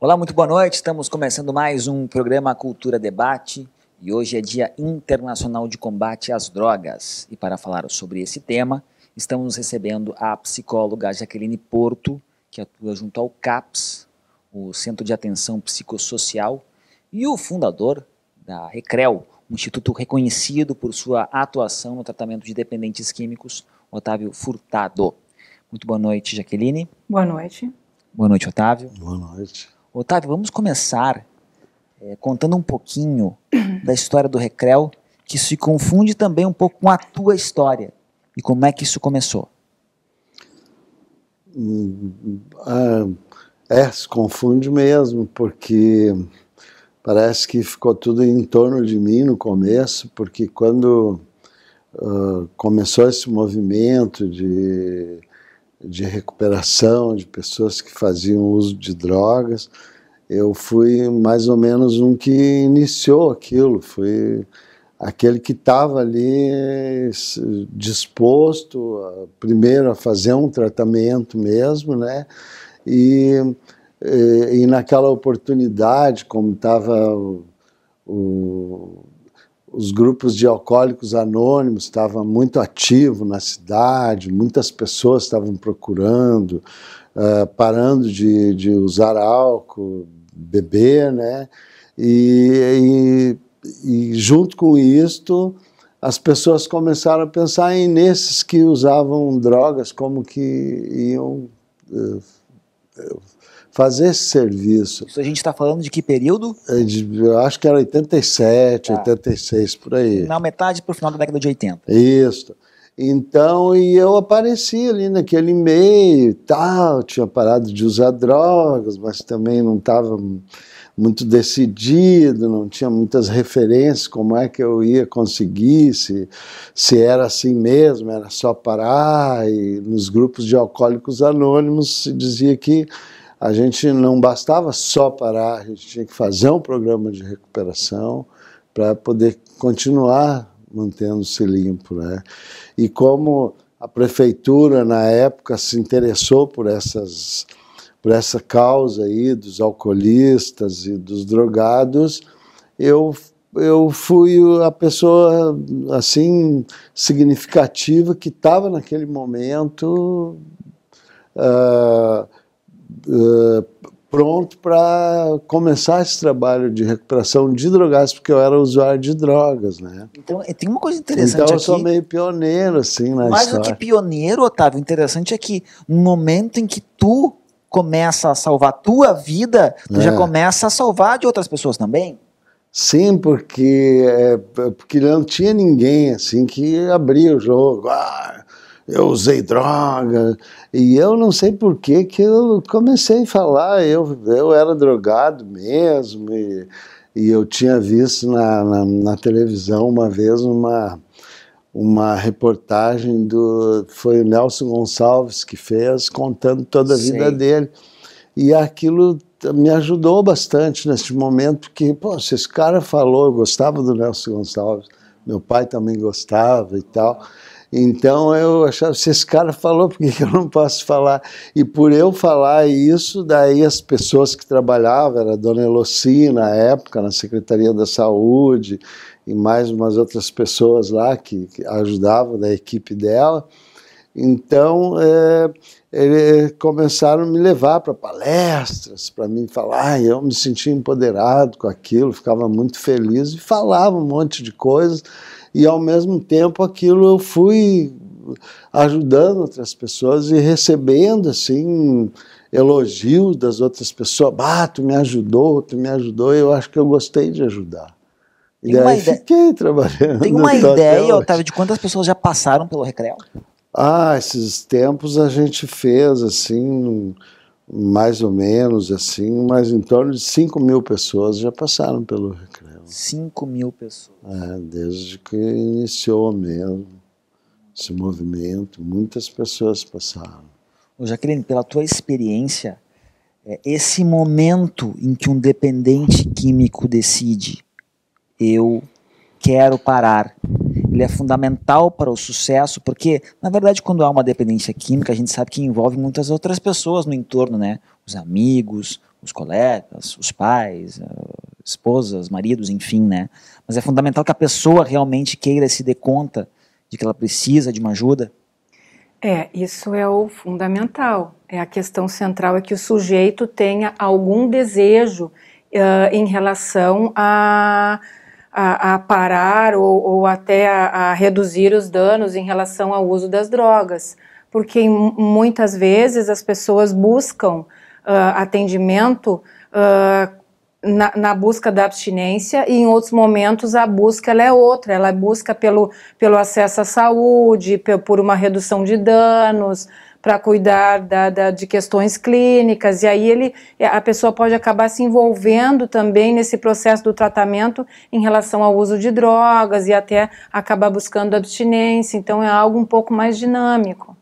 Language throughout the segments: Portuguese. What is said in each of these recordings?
Olá, muito boa noite. Estamos começando mais um programa Cultura Debate e hoje é Dia Internacional de Combate às Drogas. E para falar sobre esse tema, estamos recebendo a psicóloga Jaqueline Porto, que atua junto ao CAPS, o Centro de Atenção Psicossocial, e o fundador da Recreo, um instituto reconhecido por sua atuação no tratamento de dependentes químicos, Otávio Furtado. Muito boa noite, Jaqueline. Boa noite. Boa noite, Otávio. Boa noite. Otávio, vamos começar contando um pouquinho da história do Recreo, que se confunde também um pouco com a tua história. E como é que isso começou? Se confunde mesmo, porque parece que ficou tudo em torno de mim no começo, porque quando começou esse movimento de recuperação de pessoas que faziam uso de drogas, eu fui mais ou menos um que iniciou aquilo, fui aquele que estava ali disposto primeiro a fazer um tratamento mesmo, né? E naquela oportunidade, como estava os grupos de alcoólicos anônimos estavam muito ativos na cidade, muitas pessoas estavam procurando, parando de usar álcool, beber, né? E junto com isto, as pessoas começaram a pensar nesses que usavam drogas, como que iam fazer esse serviço. Isso a gente está falando de que período? Eu acho que era 87, 86, por aí. Na metade para o final da década de 80. Isso. Então, e eu apareci ali naquele meio e tal, tinha parado de usar drogas, mas também não estava muito decidido, não tinha muitas referências, como é que eu ia conseguir, se era assim mesmo, era só parar. E nos grupos de alcoólicos anônimos se dizia que a gente não bastava só parar, a gente tinha que fazer um programa de recuperação para poder continuar mantendo-se limpo, né? E como a prefeitura, na época, se interessou por essa causa aí dos alcoolistas e dos drogados, eu fui a pessoa, assim, significativa que estava naquele momento pronto para começar esse trabalho de recuperação de drogas, porque eu era usuário de drogas, né? Então, tem uma coisa interessante então, eu aqui. sou meio pioneiro, assim, na Mais história. do que pioneiro, Otávio, o interessante é que no momento em que tu começa a salvar a tua vida, tu já começa a salvar de outras pessoas também? Sim, porque não tinha ninguém, assim, que abria o jogo. Eu usei droga, e eu não sei por que eu comecei a falar, eu era drogado mesmo, e eu tinha visto na televisão uma vez uma reportagem foi o Nelson Gonçalves que fez, contando toda a vida dele, e aquilo me ajudou bastante nesse momento, porque, se esse cara falou, eu gostava do Nelson Gonçalves, meu pai também gostava e tal. Então eu achava, se esse cara falou, por que eu não posso falar? E por eu falar isso, daí as pessoas que trabalhavam, era a dona Eloci na época, na Secretaria da Saúde, e mais umas outras pessoas lá que ajudavam da equipe dela. Então eles começaram a me levar para palestras, para mim falar, eu me sentia empoderado com aquilo, ficava muito feliz e falava um monte de coisas. E, ao mesmo tempo, aquilo eu fui ajudando outras pessoas e recebendo, assim, elogios das outras pessoas. Tu me ajudou, e eu acho que eu gostei de ajudar. E daí fiquei trabalhando. Tem uma ideia, Otávio, de quantas pessoas já passaram pelo Recreo? Esses tempos a gente fez, assim, mais ou menos, assim, mas em torno de 5.000 pessoas já passaram pelo Recreo. 5.000 pessoas. Desde que iniciou mesmo esse movimento, muitas pessoas passaram. Jaqueline, pela tua experiência, esse momento em que um dependente químico decide, eu quero parar, ele é fundamental para o sucesso, porque, na verdade, quando há uma dependência química, a gente sabe que envolve muitas outras pessoas no entorno, né? Os amigos, os colegas, os pais, esposas, maridos, enfim, né? Mas é fundamental que a pessoa realmente queira se dê conta de que ela precisa de uma ajuda. Isso é o fundamental. A questão central é que o sujeito tenha algum desejo em relação a parar ou até a reduzir os danos em relação ao uso das drogas. Porque muitas vezes as pessoas buscam atendimento na busca da abstinência, e em outros momentos a busca ela é outra, ela busca pelo acesso à saúde, por uma redução de danos, para cuidar de questões clínicas, e aí a pessoa pode acabar se envolvendo também nesse processo do tratamento em relação ao uso de drogas e até acabar buscando abstinência, então é algo um pouco mais dinâmico.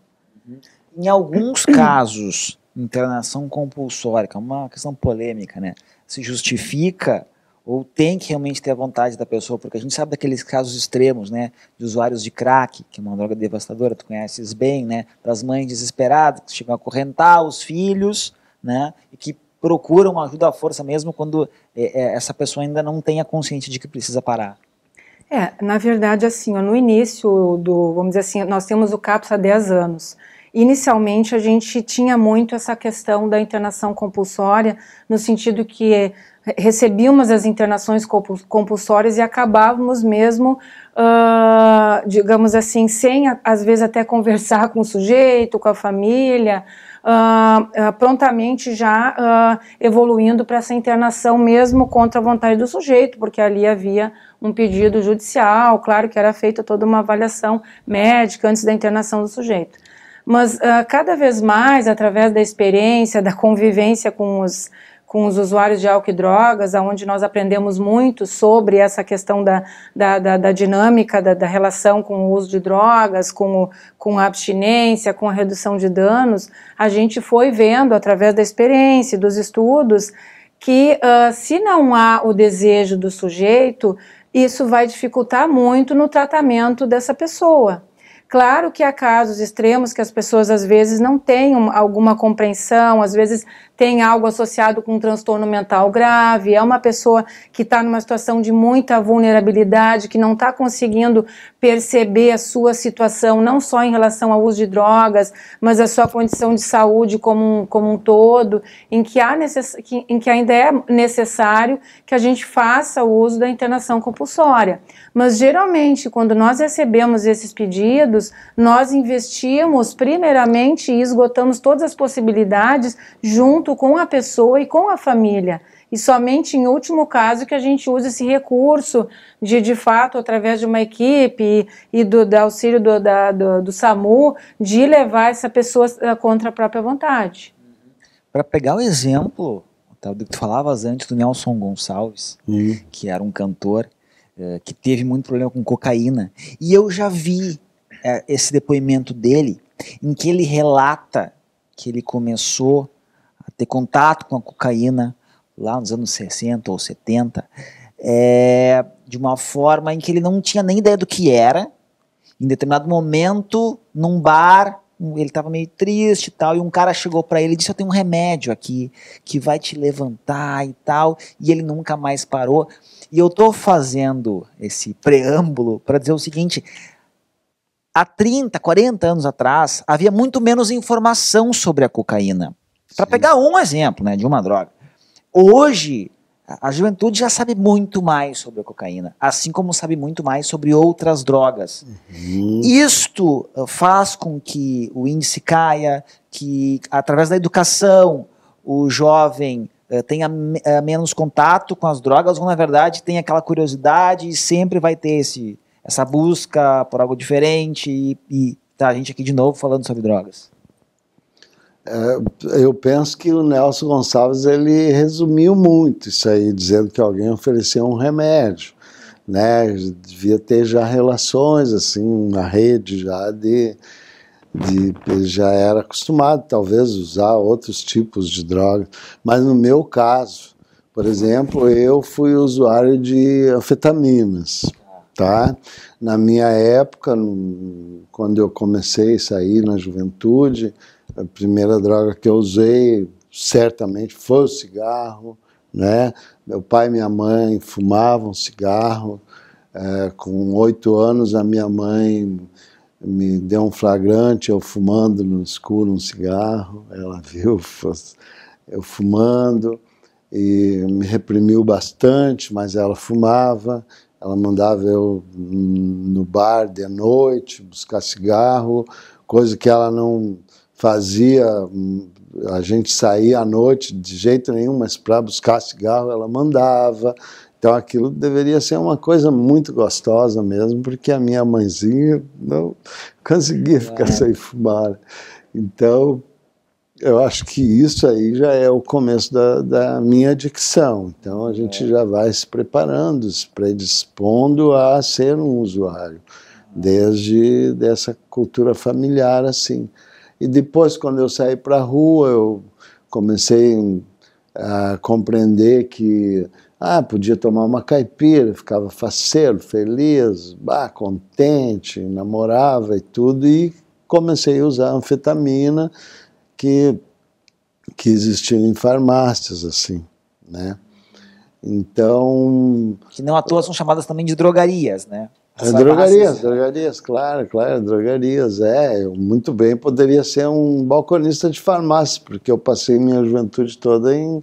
Em alguns casos, internação compulsória, que é uma questão polêmica, né? Se justifica ou tem que realmente ter a vontade da pessoa, porque a gente sabe daqueles casos extremos, né, de usuários de crack, que é uma droga devastadora, tu conheces bem, né, das mães desesperadas que chegam a acorrentar os filhos, né, e que procuram ajuda à força mesmo quando essa pessoa ainda não tem a consciência de que precisa parar. Na verdade, assim, no início vamos dizer assim, nós temos o CAPS há 10 anos. Inicialmente, a gente tinha muito essa questão da internação compulsória, no sentido que recebíamos as internações compulsórias e acabávamos mesmo, digamos assim, sem, às vezes, até conversar com o sujeito, com a família, prontamente já evoluindo para essa internação mesmo contra a vontade do sujeito, porque ali havia um pedido judicial, claro que era feita toda uma avaliação médica antes da internação do sujeito. Mas cada vez mais, através da experiência, da convivência com os usuários de álcool e drogas, onde nós aprendemos muito sobre essa questão da dinâmica da relação com o uso de drogas, com a abstinência, com a redução de danos, a gente foi vendo, através da experiência, dos estudos, que se não há o desejo do sujeito, isso vai dificultar muito no tratamento dessa pessoa. Claro que há casos extremos que as pessoas às vezes não têm alguma compreensão, às vezes tem algo associado com um transtorno mental grave, é uma pessoa que está numa situação de muita vulnerabilidade, que não está conseguindo perceber a sua situação, não só em relação ao uso de drogas, mas a sua condição de saúde como um todo, em que ainda é necessário que a gente faça o uso da internação compulsória. Mas geralmente, quando nós recebemos esses pedidos, nós investimos primeiramente e esgotamos todas as possibilidades junto com a pessoa e com a família. E somente em último caso que a gente usa esse recurso de fato, através de uma equipe e do auxílio do SAMU, de levar essa pessoa contra a própria vontade. Para pegar o exemplo, do que tu falavas antes do Nelson Gonçalves, que era um cantor que teve muito problema com cocaína, e eu já vi esse depoimento dele, em que ele relata que ele começou a ter contato com a cocaína lá nos anos 60 ou 70, de uma forma em que ele não tinha nem ideia do que era. Em determinado momento, num bar, ele estava meio triste e tal, e um cara chegou para ele e disse: eu tenho um remédio aqui que vai te levantar e tal, e ele nunca mais parou. E eu estou fazendo esse preâmbulo para dizer o seguinte: há 30, 40 anos atrás, havia muito menos informação sobre a cocaína. Para pegar um exemplo, né, de uma droga. Hoje, a juventude já sabe muito mais sobre a cocaína, assim como sabe muito mais sobre outras drogas. Isto faz com que o índice caia, que através da educação o jovem tenha menos contato com as drogas, ou na verdade tem aquela curiosidade e sempre vai ter essa busca por algo diferente, e tá a gente aqui de novo falando sobre drogas. Eu penso que o Nelson Gonçalves ele resumiu muito isso aí, dizendo que alguém ofereceu um remédio, né? Devia ter já relações, assim, uma rede já já era acostumado talvez usar outros tipos de drogas, mas no meu caso, por exemplo, eu fui usuário de anfetaminas. Tá? Na minha época, quando eu comecei a sair na juventude, a primeira droga que eu usei certamente foi o cigarro, né? Meu pai e minha mãe fumavam cigarro. Com 8 anos, a minha mãe me deu um flagrante, eu fumando no escuro um cigarro. Ela viu eu fumando e me reprimiu bastante, mas ela fumava. Ela mandava eu no bar de noite buscar cigarro, coisa que ela não fazia. A gente saía à noite de jeito nenhum, mas para buscar cigarro ela mandava. Então aquilo deveria ser uma coisa muito gostosa mesmo, porque a minha mãezinha não conseguia ficar sem fumar. Então eu acho que isso aí já é o começo da minha adicção. Então a gente já vai se preparando, se predispondo a ser um usuário, desde dessa cultura familiar assim. E depois, quando eu saí para a rua, eu comecei a compreender que podia tomar uma caipira, ficava faceiro, feliz, contente, namorava e tudo, e comecei a usar anfetamina que existia em farmácias, assim, né? Então... Que não à toa são chamadas também de drogarias, né? Drogarias, claro, drogarias. Eu muito bem poderia ser um balconista de farmácia, porque eu passei minha juventude toda em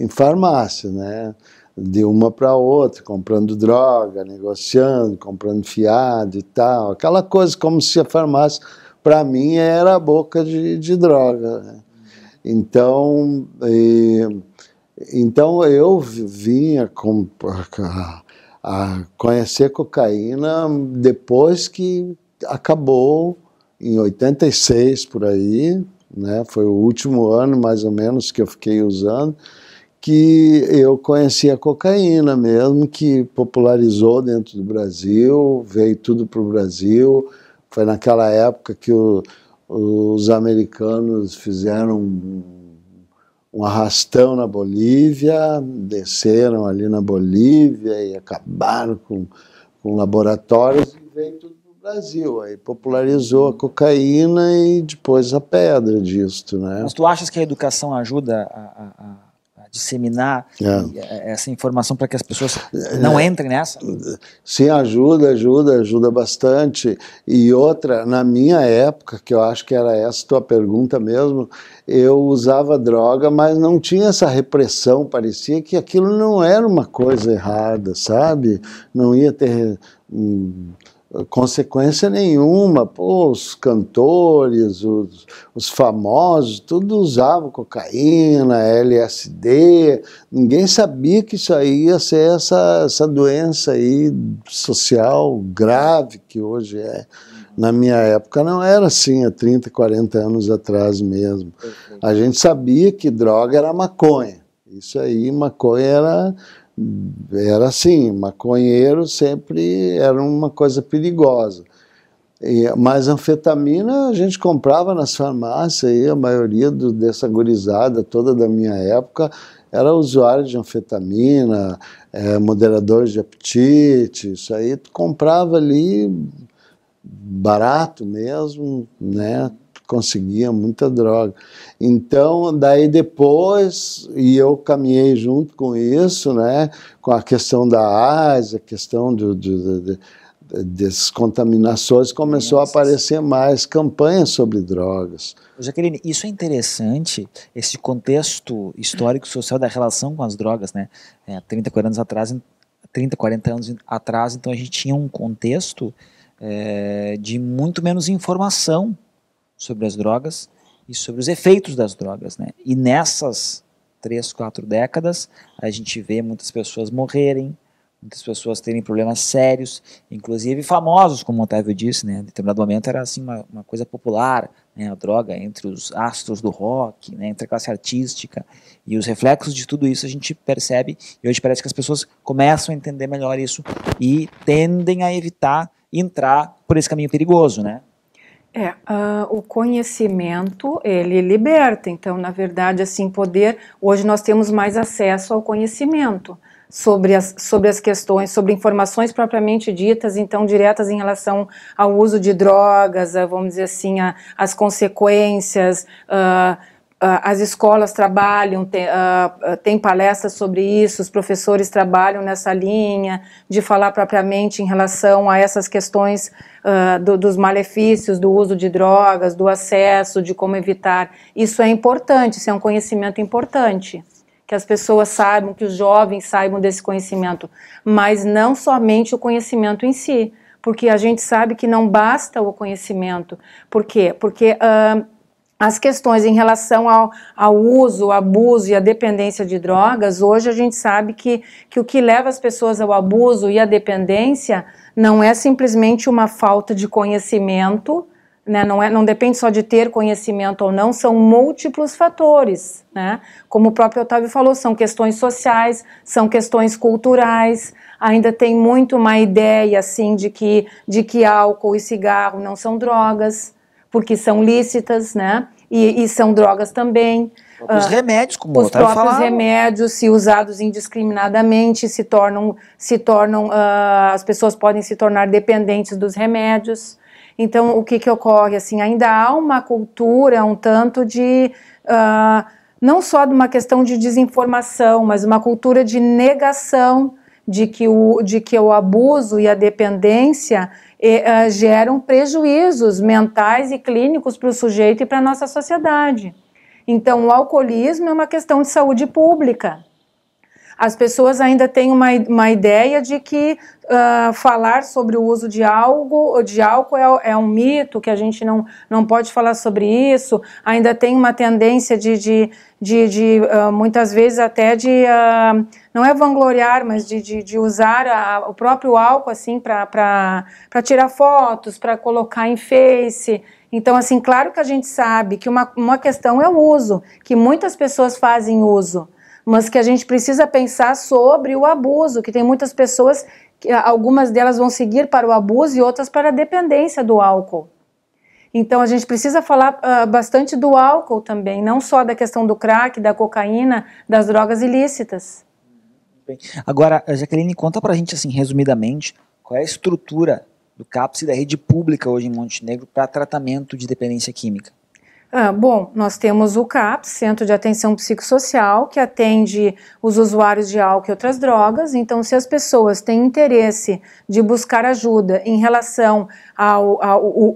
farmácia, né? De uma para outra, comprando droga, negociando, comprando fiado e tal. Aquela coisa como se a farmácia, para mim, era a boca de droga, né? Então eu vinha a conhecer cocaína depois que acabou, em 86, por aí, né? Foi o último ano, mais ou menos, que eu fiquei usando, que eu conheci a cocaína mesmo, que popularizou dentro do Brasil, veio tudo para o Brasil. Foi naquela época que os americanos fizeram um arrastão na Bolívia, desceram ali na Bolívia e acabaram com laboratórios e veio tudo para o Brasil. Aí popularizou a cocaína e depois a pedra disto, né? Mas tu achas que a educação ajuda a disseminar essa informação para que as pessoas não entrem nessa? Sim, ajuda bastante. E outra, na minha época, que eu acho que era essa tua pergunta mesmo, eu usava droga, mas não tinha essa repressão, parecia que aquilo não era uma coisa errada, sabe? Não ia ter consequência nenhuma. Pô, os cantores, os famosos, tudo usavam cocaína, LSD, ninguém sabia que isso aí ia ser essa doença aí social grave que hoje é. Na minha época não era assim, há 30, 40 anos atrás mesmo. A gente sabia que droga era maconha. Isso aí, maconha era assim, maconheiro sempre era uma coisa perigosa. Mas anfetamina a gente comprava nas farmácias, e a maioria dessa gurizada toda da minha época era usuário de anfetamina, moderadores de apetite, isso aí tu comprava ali barato mesmo, né? Conseguia muita droga. Então, daí depois, e eu caminhei junto com isso, né, com a questão da AIDS, a questão dessas contaminações, começou a aparecer mais campanhas sobre drogas. Jaqueline, isso é interessante, esse contexto histórico e social da relação com as drogas, né? 30, 40 anos atrás, 30, 40 anos atrás, então a gente tinha um contexto de muito menos informação sobre as drogas e sobre os efeitos das drogas, né? E nessas 3, 4 décadas, a gente vê muitas pessoas morrerem, muitas pessoas terem problemas sérios, inclusive famosos, como o Otávio disse, né? Em determinado momento era assim uma coisa popular, né? A droga entre os astros do rock, né? Entre a classe artística, e os reflexos de tudo isso a gente percebe, e hoje parece que as pessoas começam a entender melhor isso e tendem a evitar entrar por esse caminho perigoso, né? O conhecimento, ele liberta. Então, na verdade, assim, hoje nós temos mais acesso ao conhecimento sobre as questões, sobre informações propriamente ditas, então, diretas em relação ao uso de drogas, vamos dizer assim, as consequências, as escolas trabalham, tem palestras sobre isso, os professores trabalham nessa linha de falar propriamente em relação a essas questões dos malefícios do uso de drogas, do acesso, de como evitar. Isso é importante, isso é um conhecimento importante, que as pessoas saibam, que os jovens saibam desse conhecimento, mas não somente o conhecimento em si, porque a gente sabe que não basta o conhecimento. Por quê? Porque as questões em relação ao uso, o abuso e a dependência de drogas, hoje a gente sabe que o que leva as pessoas ao abuso e à dependência não é simplesmente uma falta de conhecimento, né? Não depende só de ter conhecimento ou não, são múltiplos fatores, né? Como o próprio Otávio falou, são questões sociais, são questões culturais, ainda tem muito uma ideia assim de que álcool e cigarro não são drogas, porque são lícitas, né? E são drogas também. Os remédios, como o os Otávio próprios falava. remédios, se usados indiscriminadamente, as pessoas podem se tornar dependentes dos remédios. Então, o que ocorre? Assim, ainda há uma cultura um tanto de, não só de uma questão de desinformação, mas uma cultura de negação de que o abuso e a dependência geram prejuízos mentais e clínicos para o sujeito e para a nossa sociedade. Então, o alcoolismo é uma questão de saúde pública. As pessoas ainda têm uma ideia de que falar sobre o uso de álcool é um mito, que a gente não pode falar sobre isso. Ainda tem uma tendência de muitas vezes até não é vangloriar, mas de usar o próprio álcool assim para tirar fotos, para colocar em Face. Então, assim, claro que a gente sabe que uma questão é o uso, que muitas pessoas fazem uso, mas que a gente precisa pensar sobre o abuso, que tem muitas pessoas, algumas delas vão seguir para o abuso e outras para a dependência do álcool. Então a gente precisa falar bastante do álcool também, não só da questão do crack, da cocaína, das drogas ilícitas. Agora, Jaqueline, conta pra gente, assim, resumidamente, qual é a estrutura do CAPS e da rede pública hoje em Montenegro para tratamento de dependência química. Bom, nós temos o CAPS, Centro de Atenção Psicossocial, que atende os usuários de álcool e outras drogas. Então, se as pessoas têm interesse de buscar ajuda em relação ao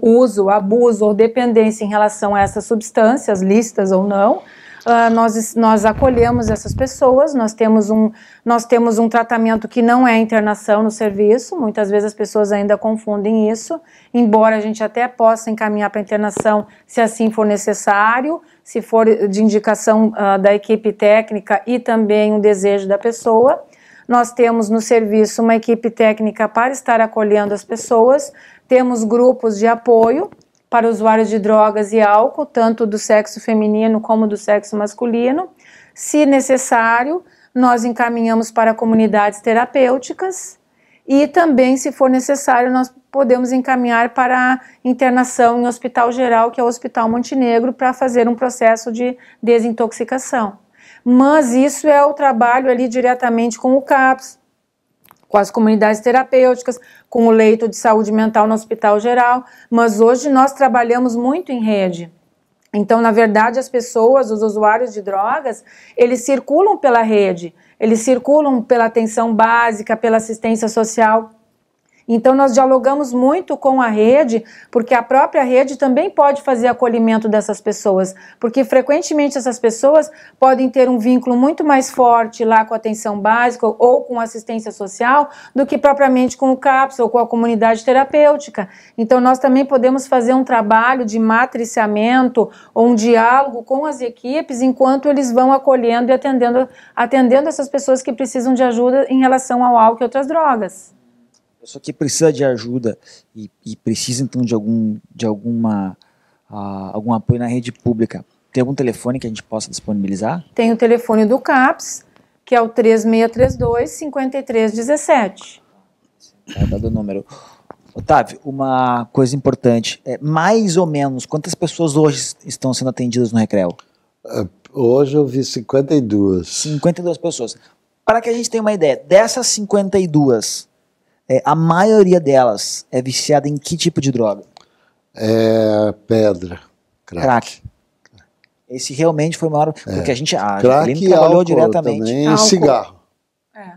uso, abuso ou dependência em relação a essas substâncias, lícitas ou não, nós acolhemos essas pessoas, nós temos um tratamento que não é internação no serviço, muitas vezes as pessoas ainda confundem isso, embora a gente até possa encaminhar para internação se assim for necessário, se for de indicação da equipe técnica e também um desejo da pessoa. Nós temos no serviço uma equipe técnica para estar acolhendo as pessoas, temos grupos de apoio para usuários de drogas e álcool, tanto do sexo feminino como do sexo masculino. Se necessário, nós encaminhamos para comunidades terapêuticas e também, se for necessário, nós podemos encaminhar para internação em hospital geral, que é o Hospital Montenegro, para fazer um processo de desintoxicação. Mas isso é o trabalho ali diretamente com o CAPS, com as comunidades terapêuticas, com o leito de saúde mental no hospital geral, mas hoje nós trabalhamos muito em rede. Então, na verdade, as pessoas, os usuários de drogas, eles circulam pela rede, eles circulam pela atenção básica, pela assistência social. Então, nós dialogamos muito com a rede, porque a própria rede também pode fazer acolhimento dessas pessoas, porque frequentemente essas pessoas podem ter um vínculo muito mais forte lá com a atenção básica ou com assistência social do que propriamente com o CAPS ou com a comunidade terapêutica. Então, nós também podemos fazer um trabalho de matriciamento ou um diálogo com as equipes enquanto eles vão acolhendo e atendendo essas pessoas que precisam de ajuda em relação ao álcool e outras drogas. A pessoa que precisa de ajuda e precisa então de algum apoio na rede pública, tem algum telefone que a gente possa disponibilizar? Tem o telefone do CAPS, que é o 3632-5317. Tá dado o número. Otávio, uma coisa importante, mais ou menos quantas pessoas hoje estão sendo atendidas no Recreo? Hoje eu vi 52. 52 pessoas. Para que a gente tenha uma ideia, dessas 52, a maioria delas é viciada em que tipo de droga? Pedra, crack. Esse realmente foi o maior, porque a Jaqueline Crack e trabalhou álcool diretamente. também, e Álcool. cigarro. É.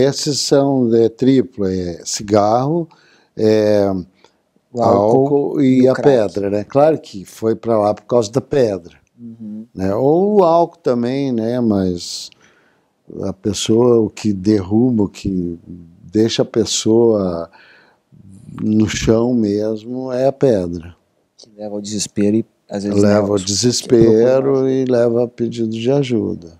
Esses são triplo, cigarro, O álcool e o a crack. pedra, né? Claro que foi para lá por causa da pedra, né? Ou o álcool também, né? Mas a pessoa, o que derruba, o que deixa a pessoa no chão mesmo é a pedra. Que leva ao desespero e às vezes Leva ao que desespero e leva a pedido de ajuda.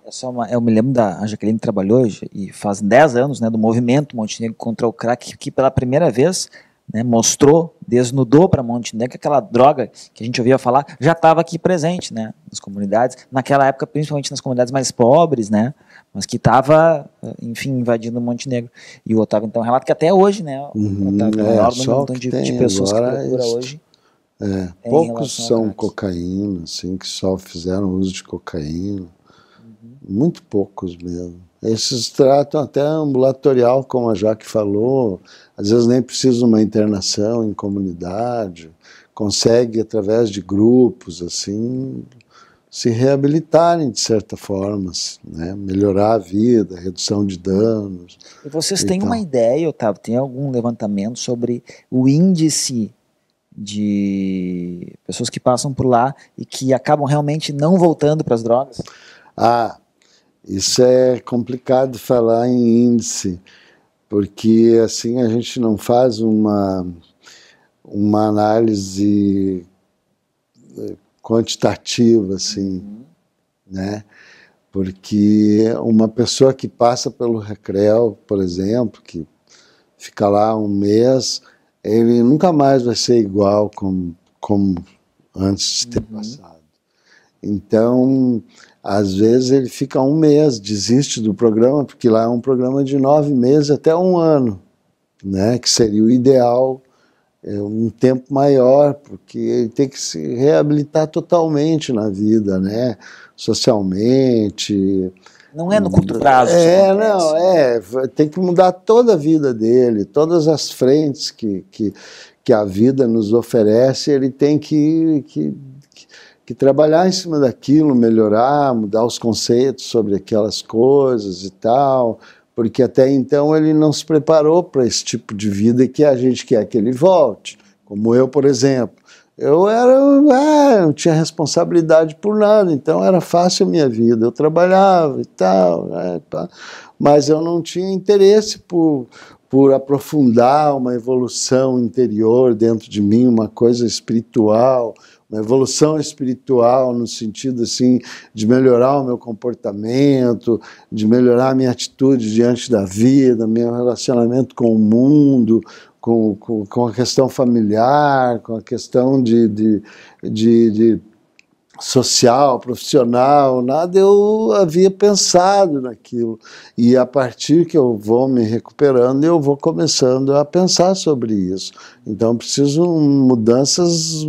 eu me lembro a Jaqueline trabalhou e faz 10 anos, né, do movimento Montenegro contra o crack, que pela primeira vez, né, mostrou, desnudou para Montenegro que aquela droga que a gente ouvia falar já estava aqui presente, né, nas comunidades, naquela época principalmente nas comunidades mais pobres, né, mas que estava, enfim, invadindo Montenegro. E o Otávio então relata que até hoje, né, o Otávio, o maior número de pessoas que procura hoje. Poucos são cocaína, assim, que só fizeram uso de cocaína. Muito poucos mesmo. Esses tratam até ambulatorial, como a Jaque falou, às vezes nem precisa de uma internação em comunidade, consegue, através de grupos, assim, se reabilitarem de certa forma, né? Melhorar a vida, redução de danos. E vocês têm uma ideia, Otávio, tem algum levantamento sobre o índice de pessoas que passam por lá e que acabam realmente não voltando para as drogas? Isso é complicado falar em índice, porque assim a gente não faz uma análise quantitativa, assim, né? Porque uma pessoa que passa pelo Recreo, por exemplo, que fica lá um mês, ele nunca mais vai ser igual como antes de ter passado. Então, às vezes ele fica um mês, desiste do programa, porque lá é um programa de 9 meses até 1 ano, né? Que seria o ideal, um tempo maior, porque ele tem que se reabilitar totalmente na vida, né? Socialmente. Não é no curto prazo. Tem que mudar toda a vida dele, todas as frentes que a vida nos oferece, ele tem que trabalhar em cima daquilo, melhorar, mudar os conceitos sobre aquelas coisas e tal, porque até então ele não se preparou para esse tipo de vida que a gente quer que ele volte. Como eu, por exemplo. Eu não tinha responsabilidade por nada, então era fácil a minha vida. Eu trabalhava e tal, mas eu não tinha interesse por aprofundar uma evolução interior dentro de mim, uma coisa espiritual, uma evolução espiritual no sentido assim de melhorar o meu comportamento, de melhorar a minha atitude diante da vida, meu relacionamento com o mundo, com a questão familiar, com a questão de social, profissional, nada eu havia pensado naquilo. E a partir que eu vou me recuperando, eu vou começando a pensar sobre isso. Então, preciso mudanças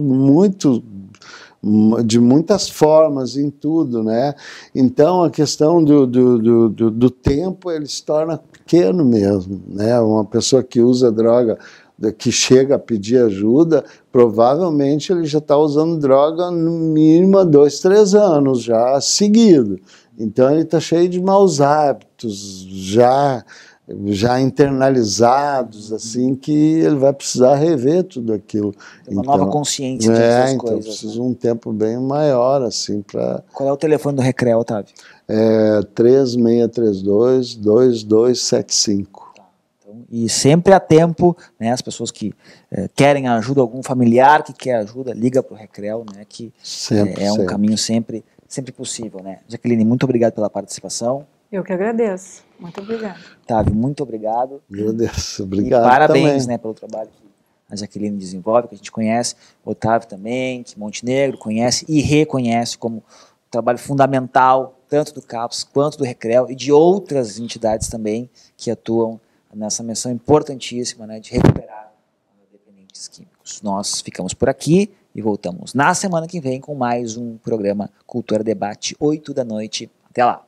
de muitas formas em tudo, né? Então, a questão do tempo, ele se torna pequeno mesmo, né? Uma pessoa que usa droga, que chega a pedir ajuda, provavelmente ele já está usando droga no mínimo há 2, 3 anos já seguido. Então ele está cheio de maus hábitos, já internalizados, assim, que ele vai precisar rever tudo aquilo. Uma nova consciência das coisas. Então precisa um tempo bem maior, assim, para... Qual é o telefone do Recreo, Otávio? 3632-2275. E sempre há tempo, né, as pessoas que querem ajuda, algum familiar que quer ajuda, liga para o Recreo, né, que é um caminho sempre possível, né. Jaqueline, muito obrigado pela participação. Eu que agradeço. Muito obrigado. Otávio, muito obrigado. Agradeço, obrigado. E parabéns, também, né, pelo trabalho que a Jaqueline desenvolve, que a gente conhece, o Otávio também, que Montenegro conhece e reconhece como um trabalho fundamental, tanto do CAPS quanto do Recreo e de outras entidades também que atuam nessa missão importantíssima, né, de recuperar dependentes químicos. Nós ficamos por aqui e voltamos na semana que vem com mais um programa Cultura Debate, 8 da noite. Até lá!